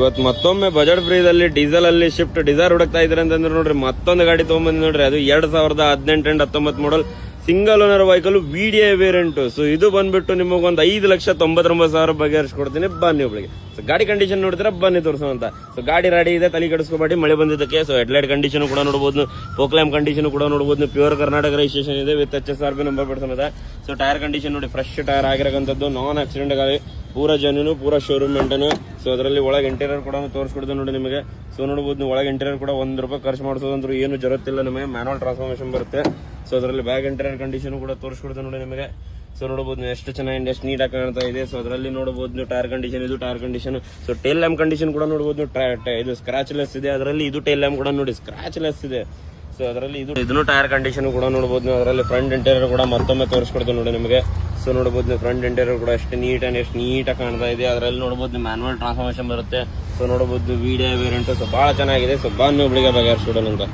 ಇವತ್ತು ಮತ್ತೊಮ್ಮೆ budget ಫ್ರೀದಲ್ಲಿ diesel ಅಲ್ಲಿ ಶಿಫ್ಟ್ ಡಿಸೈರ್ ಹುಡುಕ್ತಾ ಇದ್ರೆ ಅಂತಂದ್ರೆ ನೋಡ್ರಿ ಮತ್ತೊಂದು ಗಾಡಿ ತಗೊಂಡ್ಬಂದಿ ನೋಡ್ರಿ. ಅದು 2018 and 19 model single owner vehicle VDI variant. So ಇದು ಬಂದ್ಬಿಟ್ಟು ನಿಮಗೊಂದು 5,99,000 ಬಗೆಹರಿಸ್ಕೊಡ್ತೀನಿ ಬನ್ನಿ ಒಬ್ಳಿಗೆ. ಸೊ ಗಾಡಿ ಕಂಡೀಷನ್ ನೋಡಿದ್ರೆ ಬನ್ನಿ ತೋರಿಸುವಂತ. ಸೊ ಗಾಡಿ ರೆಡಿ ಇದೆ, ತಲೆ ಕೆಡಿಸ್ಕೋಬೇಡಿ ಮಳೆ ಬಂದಿದ್ದಕ್ಕೆ. ಸೊ ಹೆಡ್ಲೈಟ್ ಕಂಡೀಷನ್ ಕೂಡ ನೋಡಬಹುದು, ಫೋಕ್ಲ್ಯಾಂಪ್ ಕಂಡೀಷನ್ ಕೂಡ ನೋಡಬಹುದು. ಪ್ಯೂರ್ ಕರ್ನಾಟಕ ರಿಜಿಸ್ಟ್ರೇಷನ್ ಇದೆ ವಿತ್ HSRB ನಂಬರ್ ಪ್ಲೇಟ್ ಸಮೇತ. ಸೊ ಟೈರ್ ಕಂಡೀಷನ್ ನೋಡಿ, ಫ್ರೆಶ್ ಟೈರ್ ಆಗಿರಕಂತದ್ದು, ನಾನ್ ಆಕ್ಸಿಡೆಂಟ್ ಗಾಡಿ, ಪೂರಾ ಜೆನ್ಯೂನ್, ಪೂರಾ ಶೋರೂಮ್ ಮೇಂಟೈನ್. ಸೊ ಅದರಲ್ಲಿ ಒಳಗೆ ಇಂಟೀರಿಯರ್ ಕೂಡ ತೋರಿಸ್ಕೊಡ್ತೀನಿ ನೋಡಿ ನಿಮಗೆ. ಸೊ ನೋಡಬಹುದು ನೀವು ಒಳಗೆ ಇಂಟೀರಿಯರ್ ಕೂಡ ₹1 ಖರ್ಚು ಮಾಡಿಸೋದಂದ್ರೂ ಏನು ಜರುತ್ತಿಲ್ಲ ನಿಮಗೆ. ಮ್ಯಾನುವಲ್ ಟ್ರಾನ್ಸ್ಫಾರ್ಮೇಶನ್ ಬರುತ್ತೆ. ಸೊ ಅದರಲ್ಲಿ ಬ್ಯಾಗ್ ಇಂಟೀರಿಯರ್ ಕಂಡೀಷನ್ ಕೂಡ ತೋರಿಸ್ಕೊಡ್ತೀನಿ ನೋಡಿ ನಿಮಗೆ. ಸೊ ನೋಡಬಹುದು ಎಷ್ಟು ಚೆನ್ನಾಗಿ ಎಷ್ಟು ನೀಟಾಗಿ ಕಾಣ್ತಾ ಇದೆ. ಸೊ ಅದರಲ್ಲಿ ನೋಡಬಹುದು ನೀವು ಟೈರ್ ಕಂಡೀಷನ್, ಇದು tyre condition. So tail lamp condition ಕೂಡ ನೋಡಬಹುದು, ಇದು ಸ್ಕ್ರಾಚ್ ಲೆಸ್ ಇದೆ. ಅದರಲ್ಲಿ ಇದು ಟೇಲ್ ಲ್ಯಾಂಪ್ ಕೂಡ ನೋಡಿ ಸ್ಕ್ರಾಚ್ ಲೆಸ್ ಇದೆ. ಸೊ ಅದರಲ್ಲಿ ಇದನ್ನು ಟೈರ್ ಕಂಡೀಷನ್ ಕೂಡ ನೋಡಬಹುದು ನೀವು. ಅದರಲ್ಲಿ ಫ್ರಂಟ್ ಇಂಟೀರಿಯರ್ ಕೂಡ ಮತ್ತೊಮ್ಮೆ ತೋರಿಸ್ಕೊಡ್ತೀನಿ ನೋಡಿ ನಿಮಗೆ. ಸೊ ನೋಡಬಹುದು ನೀವು ಫ್ರಂಟ್ ಇಂಟೀರಿಯರ್ ಕೂಡ ಎಷ್ಟು ನೀಟಾಗಿ ಕಾಣ್ತಾ ಇದೆ. ಅದರಲ್ಲಿ ನೋಡಬಹುದು ನೀವು ಮ್ಯಾನುವಲ್ ಟ್ರಾನ್ಸ್ಫಾರ್ಮೇಶನ್ ಬರುತ್ತೆ. ಸೊ ನೋಡಬಹುದು ವಿಡಿಐ ವೇರಿಯಂಟ್. ಸೊ ಬಹಳ ಚೆನ್ನಾಗಿದೆ. ಸೊ ಬನ್ನಿ ಒಬ್ಳಿಗೆ ಬಗೆಹರಿಸ್ಕೊಡೋಣ ಅಂತ.